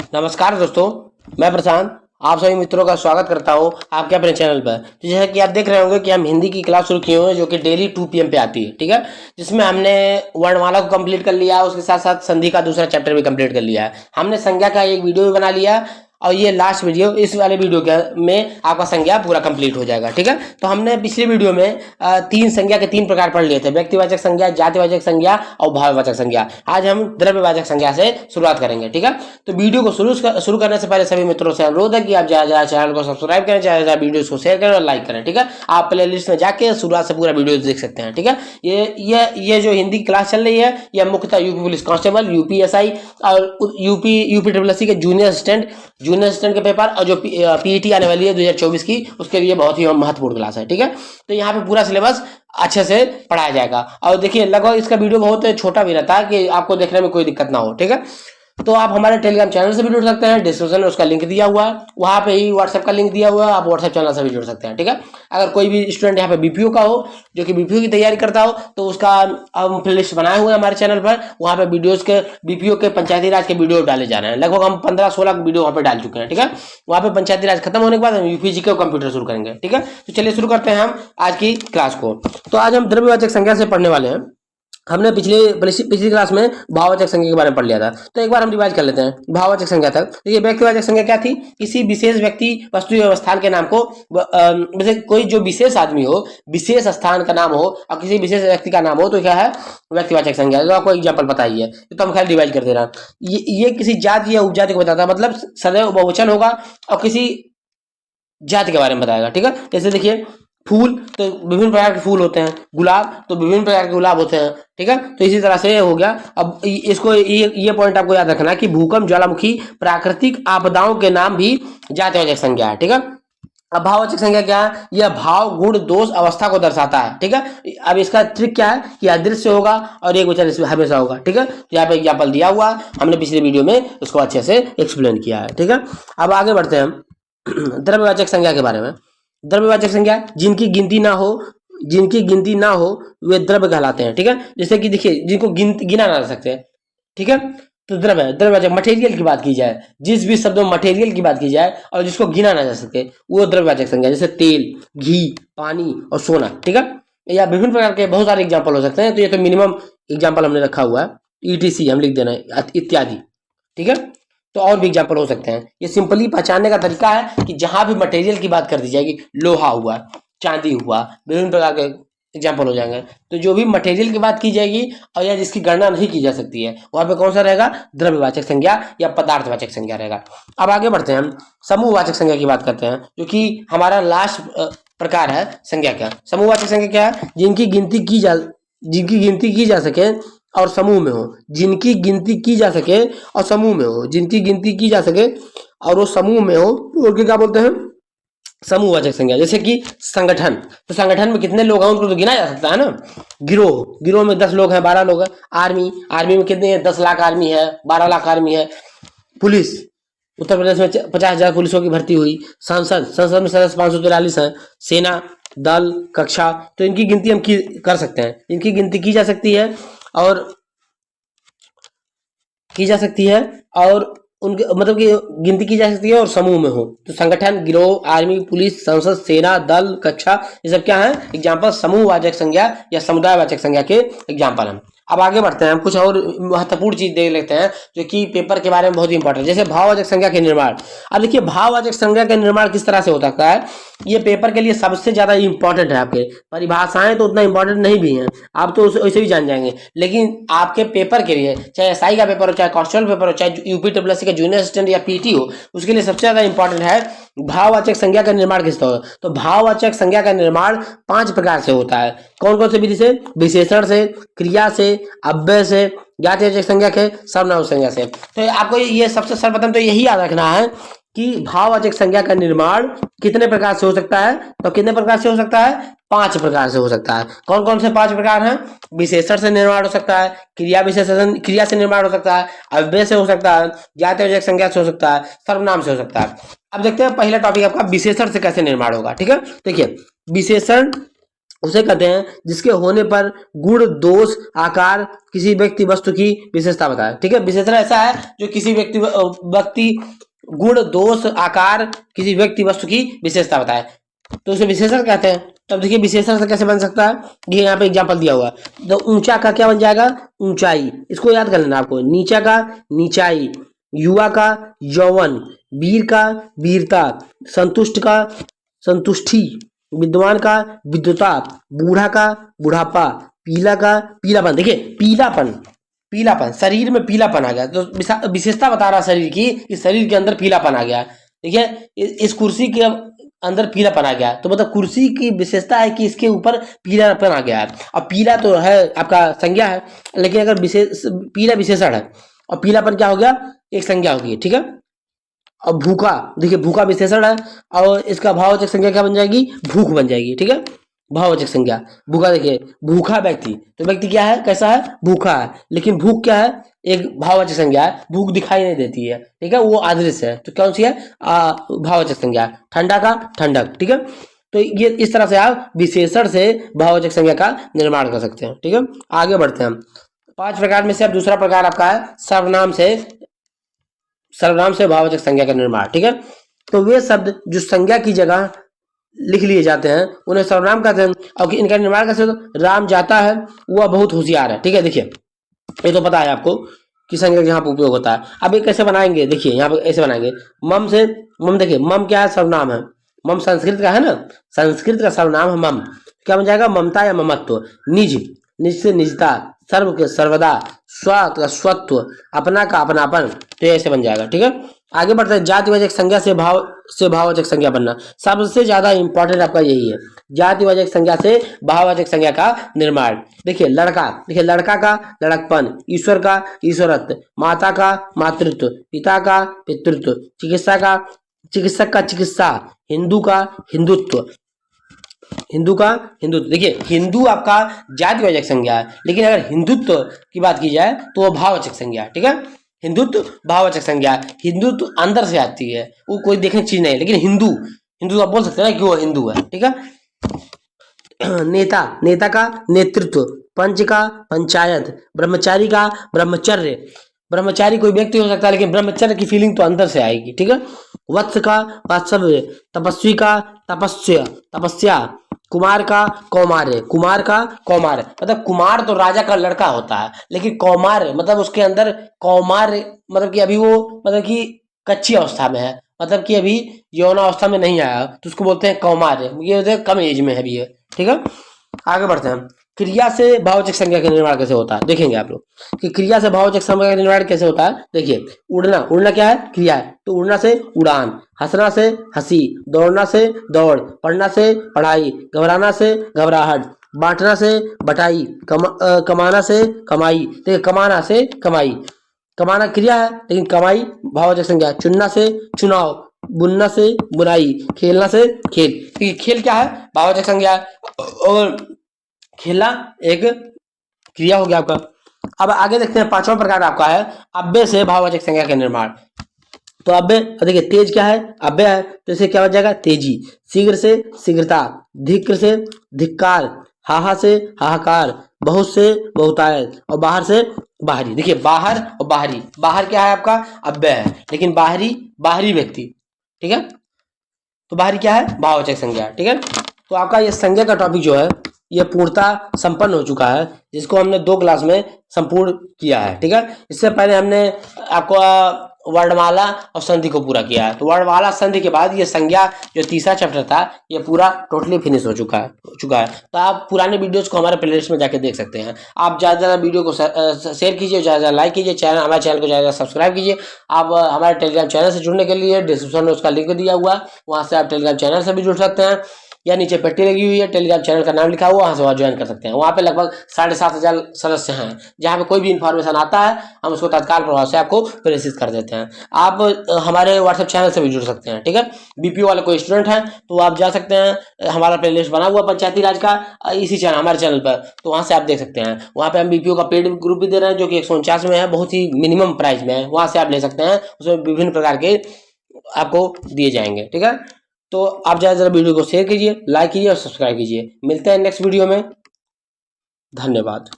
नमस्कार दोस्तों, मैं प्रशांत आप सभी मित्रों का स्वागत करता हूं आपके अपने चैनल पर। तो जैसा कि आप देख रहे होंगे कि हम हिंदी की क्लास शुरू किए हुए हैं जो कि डेली 2 PM पे आती है, ठीक है। जिसमें हमने वर्णमाला को कंप्लीट कर लिया, उसके साथ साथ संधि का दूसरा चैप्टर भी कंप्लीट कर लिया है। हमने संज्ञा का एक वीडियो भी बना लिया और ये लास्ट वीडियो, इस वाले वीडियो में आपका संज्ञा पूरा कंप्लीट हो जाएगा, ठीक है। तो हमने पिछले वीडियो में 3 संज्ञा के 3 प्रकार पढ़ लिए थे, व्यक्तिवाचक संज्ञा, जातिवाचक संज्ञा और भाववाचक संज्ञा। आज हम द्रव्यवाचक संज्ञा से शुरुआत करेंगे, ठीक है। तो वीडियो को शुरू करने से पहले सभी मित्रों से अनुरोध है कि आप ज्यादा चैनल को सब्सक्राइब करें, ज्यादा वीडियो को शेयर करें और लाइक करें, ठीक है। आप प्ले लिस्ट में जाके शुरुआत से पूरा वीडियो देख सकते हैं, ठीक है। ये जो हिंदी क्लास चल रही है यह मुख्यतः यूपी पुलिस कांस्टेबल, यूपीएसआई और यूपी से जूनियर असिस्टेंट के पेपर और जो पीईटी आने वाली है 2024 की, उसके लिए बहुत ही महत्वपूर्ण क्लास है, ठीक है। तो यहाँ पे पूरा सिलेबस अच्छे से पढ़ाया जाएगा और देखिए लगभग इसका वीडियो बहुत छोटा भी रहता है कि आपको देखने में कोई दिक्कत ना हो, ठीक है। तो आप हमारे टेलीग्राम चैनल से भी जुड़ सकते हैं, डिस्क्रिप्शन में उसका लिंक दिया हुआ है, वहाँ पे ही व्हाट्सएप का लिंक दिया हुआ है, आप व्हाट्सएप चैनल से भी जुड़ सकते हैं, ठीक है। अगर कोई भी स्टूडेंट यहाँ पे बीपीओ का हो, जो कि बीपीओ की तैयारी करता हो, तो उसका हम प्लेलिस्ट बनाए हुए हैं हमारे चैनल पर। वहाँ पे वीडियोज के बीपीओ के पंचायती राज के वीडियो डाले जा रहे हैं, लगभग हम 15-16 वीडियो वहाँ पे डाल चुके हैं, ठीक है। वहाँ पे पंचायती राज खत्म होने के बाद हम यूपीजी के कंप्यूटर शुरू करेंगे, ठीक है। तो चलिए शुरू करते हैं हम आज की क्लास को। तो आज हम द्रव्यवाचक संज्ञा से पढ़ने वाले हैं। हमने पिछली क्लास में भाववाचक संज्ञा के बारे में पढ़ लिया था, तो एक बार हम रिवाइज कर लेते हैं भाववाचक संज्ञा तक। देखिए व्यक्तिवाचक संज्ञा क्या थी? किसी विशेष व्यक्ति, वस्तु या स्थान के नाम को, जैसे कोई जो विशेष आदमी हो, विशेष स्थान का नाम हो और किसी विशेष व्यक्ति का नाम हो, तो क्या है? व्यक्तिवाचक संज्ञा। तो आपको एग्जाम्पल पता ही है, तो हम खाली रिवाइज कर दे रहा हूं। ये किसी जाति या उपजाति को बताता है, मतलब सदैव बहुवचन होगा और किसी जाति के बारे में बताएगा, ठीक है। जैसे देखिए फूल, तो विभिन्न प्रकार के फूल होते हैं, गुलाब तो विभिन्न प्रकार के गुलाब होते हैं, ठीक है। तो इसी तरह से हो गया। अब इसको ये पॉइंट आपको याद रखना है कि भूकंप, ज्वालामुखी, प्राकृतिक आपदाओं के नाम भी जातिवाचक संज्ञा है, ठीक है। अब भाववाचक संज्ञा क्या है? यह भाव, गुण, दोष, अवस्था को दर्शाता है, ठीक है। अब इसका ट्रिक क्या है कि अदृश्य होगा और एक वचन इसमें हमेशा होगा, ठीक है। तो यहाँ पे एग्जाम्पल दिया हुआ है, हमने पिछले वीडियो में उसको अच्छे से एक्सप्लेन किया है, ठीक है। अब आगे बढ़ते हैं हम द्रव्यवाचक संज्ञा के बारे में। द्रव्यवाचक संज्ञा जिनकी गिनती ना हो वे द्रव्य कहलाते हैं, ठीक है। जैसे कि देखिए जिनको गिना ना जा सकते, ठीक है। तो द्रव्यवाचक मटेरियल की बात की जाए, जिस भी शब्द में मटेरियल की बात की जाए और जिसको गिना ना जा सके, वो द्रव्यवाचक संज्ञा। जैसे तेल, घी, पानी और सोना, ठीक है। या विभिन्न प्रकार के बहुत सारे एग्जाम्पल हो सकते हैं। तो ये तो मिनिमम एग्जाम्पल हमने रखा हुआ है, ETC हम लिख देना है इत्यादि, ठीक है। तो और भी एग्जाम्पल हो सकते हैं। ये सिंपली पहचानने का तरीका है कि जहां भी मटेरियल की बात कर दी जाएगी, लोहा हुआ, चांदी हुआ, विभिन्न प्रकार के एग्जाम्पल हो जाएंगे। तो जो भी मटेरियल की बात की जाएगी और या जिसकी गणना नहीं की जा सकती है, वहां पे कौन सा रहेगा? द्रव्यवाचक संज्ञा या पदार्थवाचक संज्ञा रहेगा। अब आगे बढ़ते हैं, हम समूहवाचक संज्ञा की बात करते हैं, जो कि हमारा लास्ट प्रकार है संज्ञा का। समूहवाचक संज्ञा क्या है? जिनकी गिनती की जा सके और समूह में हो, जिनकी गिनती की जा सके और समूह में हो, जिनकी गिनती की जा सके और वो समूह में हो, तो क्या बोलते हैं? समूहवाचक संज्ञा। जैसे कि संगठन, तो संगठन में कितने लोग हैं उनको तो गिना जा सकता है ना। गिरोह में 10 लोग हैं, 12 लोग हैं। आर्मी में कितने हैं? 10 लाख आर्मी है, 12 लाख आर्मी है। पुलिस, उत्तर प्रदेश में 50,000 पुलिसों की भर्ती हुई। संसद में सदस्य 543 है। सेना, दल, कक्षा, तो इनकी गिनती हम कर सकते हैं। इनकी गिनती की जा सकती है और उनके मतलब कि गिनती की जा सकती है और समूह में हो। तो संगठन, गिरोह, आर्मी, पुलिस, संसद, सेना, दल, कक्षा, ये सब क्या है? एग्जाम्पल समूहवाचक संज्ञा या समुदायवाचक संज्ञा के एग्जाम्पल हैं। अब आगे बढ़ते हैं, हम कुछ और महत्वपूर्ण चीज देख लेते हैं जो कि पेपर के बारे में बहुत इंपॉर्टेंट है। जैसे भाववाचक संज्ञा के निर्माण। अब देखिए भाववाचक संज्ञा का निर्माण किस तरह से हो सकता है, ये पेपर के लिए सबसे ज्यादा इंपॉर्टेंट है। आपके परिभाषाएं तो उतना इंपॉर्टेंट नहीं भी हैं, आप तो वैसे भी जान जाएंगे, लेकिन आपके पेपर के लिए, चाहे SI का पेपर हो, चाहे कांस्टेबल पेपर हो, चाहे यूपीसी का जूनियर असिस्टेंट या पीटी हो, उसके लिए सबसे ज्यादा इंपॉर्टेंट है भाववाचक संज्ञा का निर्माण किस तरह होगा। तो भाववाचक संज्ञा का निर्माण 5 प्रकार से होता है। कौन कौन से विधि से? विशेषण से, क्रिया से, अव्यय से, जातिवाचक संज्ञा के, सर्वनाम संज्ञा से। तो आपको ये सबसे सर्वप्रथम तो यही याद रखना है कि भाववाचक संज्ञा का निर्माण कितने प्रकार से हो सकता है। तो कितने प्रकार से हो सकता है? 5 प्रकार से हो सकता है। कौन कौन से 5 प्रकार हैं? विशेषण से निर्माण हो सकता है, क्रिया से निर्माण हो सकता है, अव्यय से हो सकता है, जातिवाचक संज्ञा से हो सकता है, सर्वनाम से हो सकता है। अब देखते हैं पहला टॉपिक आपका विशेषण से कैसे निर्माण होगा, ठीक है। देखिए विशेषण उसे कहते हैं जिसके होने पर गुण दोष आकार किसी व्यक्ति वस्तु की विशेषता बताए। ठीक है, विशेषण ऐसा है जो किसी व्यक्ति गुण दोष आकार किसी व्यक्ति वस्तु की विशेषता बताए, तो उसे विशेषण कहते हैं। तब देखिए विशेषण से कैसे बन सकता है, ये यहाँ पे एग्जांपल दिया हुआ है। तो ऊंचा का क्या बन जाएगा, ऊंचाई, इसको याद कर लेना आपको। नीचा का नीचाई, युवा का यौवन, वीर का वीरता, संतुष्ट का संतुष्टि, विद्वान का विद्वता, बूढ़ा का बुढ़ापा, पीला का पीलापन। देखिए पीलापन, पीलापन, शरीर में पीलापन आ गया तो विशेषता बता रहा शरीर की, इस शरीर के अंदर पीलापन आ गया। देखिए इस कुर्सी के अंदर पीलापन आ गया, तो मतलब कुर्सी की विशेषता है कि इसके ऊपर पीलापन आ गया है। और पीला तो है आपका संज्ञा है, लेकिन अगर पीला विशेषण है और पीलापन क्या हो गया, एक संज्ञा हो गई। ठीक है, और भूखा, देखिए भूखा विशेषण है और इसका भाववाचक संज्ञा क्या बन जाएगी, भूख बन जाएगी। ठीक है, भाववाचक संज्ञा भूखा। देखिए भूखा व्यक्ति, तो व्यक्ति क्या है, कैसा है, भूखा है, लेकिन भूख क्या है, एक भाववाचक संज्ञा है, भूख दिखाई नहीं देती है। ठीक है, वो अदृश्य है, तो कौन सी है, भाववाचक संज्ञा। ठंडा का ठंडक। ठीक है, तो ये इस तरह से आप विशेषण से भाववाचक संज्ञा का निर्माण कर सकते हैं। ठीक है, आगे बढ़ते हैं हम। 5 प्रकार में से अब दूसरा प्रकार आपका है सर्वनाम से भाववाचक संज्ञा का निर्माण। ठीक है, तो वे शब्द जो संज्ञा की जगह लिख लिए जाते हैं उन्हें सर्वनाम कहते हैं। और इनका निर्माण कैसे होता है, राम जाता है वह बहुत होशियार है। ठीक है, देखिए ये तो पता है आपको कि संज्ञा यहाँ पर उपयोग होता है। अब ये कैसे बनाएंगे, देखिए यहाँ पे ऐसे बनाएंगे। मम से, मम देखिए मम क्या है, सर्वनाम है। मम संस्कृत का है ना, संस्कृत का सर्वनाम है मम, क्या बन जाएगा, ममता या ममत्व। निज, निज से निजता, सर्व के सर्वदा, स्व का स्वत्व, अपना का अपनापन, तो ऐसे बन जाएगा। ठीक है, आगे बढ़ते हैं। जातिवाचक संज्ञा से भाववाचक संज्ञा बनना, सबसे ज्यादा इंपॉर्टेंट आपका यही है, जातिवाचक संज्ञा से भाववाचक संज्ञा का निर्माण। देखिए लड़का, देखिए लड़का का लड़कपन, ईश्वर का ईश्वरत्व, माता का मातृत्व, पिता का पितृत्व, चिकित्सक का चिकित्सा, हिंदू का हिंदुत्व, हिंदू का हिंदुत्व। देखिए हिंदू आपका जातिवाचक संज्ञा है, लेकिन अगर हिंदुत्व की बात की जाए तो वो भाववाचक संज्ञा है। ठीक है, हिंदुत्व भाववाचक संज्ञा, हिंदुत्व अंदर से आती है, वो कोई देखने की चीज नहीं है, लेकिन हिंदू आप बोल सकते हैं ना कि वो हिंदू है। ठीक है, नेता, नेता का नेतृत्व, पंच का पंचायत, ब्रह्मचारी का ब्रह्मचर्य, ब्रह्मचारी कोई व्यक्ति हो सकता है, लेकिन ब्रह्मचर्य की फीलिंग तो अंदर से आएगी। ठीक है, वत्स का वात्सल्य, तपस्वी का तपस्या, कुमार का कौमार्य, कुमार का कौमार्य, मतलब कुमार तो राजा का लड़का होता है, लेकिन कौमार्य मतलब उसके अंदर कौमार्य मतलब कि अभी वो मतलब कि कच्ची अवस्था में है, मतलब कि अभी यौनावस्था में नहीं आया, तो उसको बोलते हैं कौमार्य, ये कम एज में है अभी है। ठीक है, आगे बढ़ते हैं। क्रिया से भाववाचक संज्ञा का निर्माण कैसे होता है, देखेंगे आप लोग कि क्रिया से भाववाचक संज्ञा का निर्माण कैसे होता है। देखिए उड़ना, उड़ना क्या है, क्रिया है, तो उड़ना से उड़ान, हंसना से हंसी, दौड़ना से दौड़, पढ़ना से पढ़ाई, घबराना से घबराहट, बांटना से बटाई, कमाना से कमाई। देखिए कमाना से कमाई, कमाना क्रिया है लेकिन कमाई भाववाचक संज्ञा। चुनना से चुनाव, बुनना से बुनाई, खेलना से खेल। क्योंकि खेल क्या है, भाववाचक संज्ञा, और खेलना एक क्रिया हो गया आपका। अब आगे देखते हैं, 5वां प्रकार आपका है अव्यय से भाववाचक संज्ञा का निर्माण। तो अव्यय, देखिए तेज क्या है, अव्यय है, तो इसे क्या बन जाएगा, तेजी। शीघ्र से शीघ्रता, धिक्र से धिक्कार, हाहा से हाहाकार, बहुत से बहुतायत, और बाहर से बाहरी। देखिए बाहर और बाहरी, बाहर क्या है आपका, अव्यय है, लेकिन बाहरी व्यक्ति। ठीक है, तो बाहरी क्या है, भाववाचक संज्ञा। ठीक है, तो आपका ये संज्ञा का टॉपिक जो है ये पूर्णतः संपन्न हो चुका है, जिसको हमने 2 क्लास में संपूर्ण किया है। ठीक है, इससे पहले हमने आपको वर्णमाला और संधि को पूरा किया है, तो वर्णमाला संधि के बाद ये संज्ञा जो तीसरा चैप्टर था ये पूरा टोटली फिनिश हो चुका है। तो आप पुराने वीडियोस को हमारे प्लेलिस्ट में जाके देख सकते हैं। आप ज़्यादा ज़्यादा वीडियो को शेयर कीजिए, ज़्यादा लाइक कीजिए, हमारे चैनल को ज़्यादा सब्सक्राइब कीजिए। आप हमारे टेलीग्राम चैनल से जुड़ने के लिए डिस्क्रिप्शन में उसका लिंक दिया हुआ है, वहाँ से आप टेलीग्राम चैनल से भी जुड़ सकते हैं, या नीचे पेटी लगी हुई है, टेलीग्राम चैनल का नाम लिखा हुआ, वहाँ से वहाँ ज्वाइन कर सकते हैं। वहाँ पे लगभग 7,500 सदस्य हैं, जहाँ पे कोई भी इन्फॉर्मेशन आता है हम उसको तत्काल प्रभाव से आपको प्रेषित कर देते हैं। आप हमारे व्हाट्सएप चैनल से भी जुड़ सकते हैं। ठीक है, बीपीओ वाले कोई स्टूडेंट हैं तो आप जा सकते हैं, हमारा प्लेलिस्ट बना हुआ पंचायती राज का इसी चैनल, हमारे चैनल पर, तो वहाँ से आप देख सकते हैं। वहाँ पे हम बीपीओ का पेड ग्रुप भी दे रहे हैं जो कि 149 में है, बहुत ही मिनिमम प्राइस में है, वहाँ से आप ले सकते हैं, उसमें विभिन्न प्रकार के आपको दिए जाएंगे। ठीक है, तो आप ज़्यादा से ज़्यादा वीडियो को शेयर कीजिए, लाइक कीजिए और सब्सक्राइब कीजिए। मिलते हैं नेक्स्ट वीडियो में। धन्यवाद।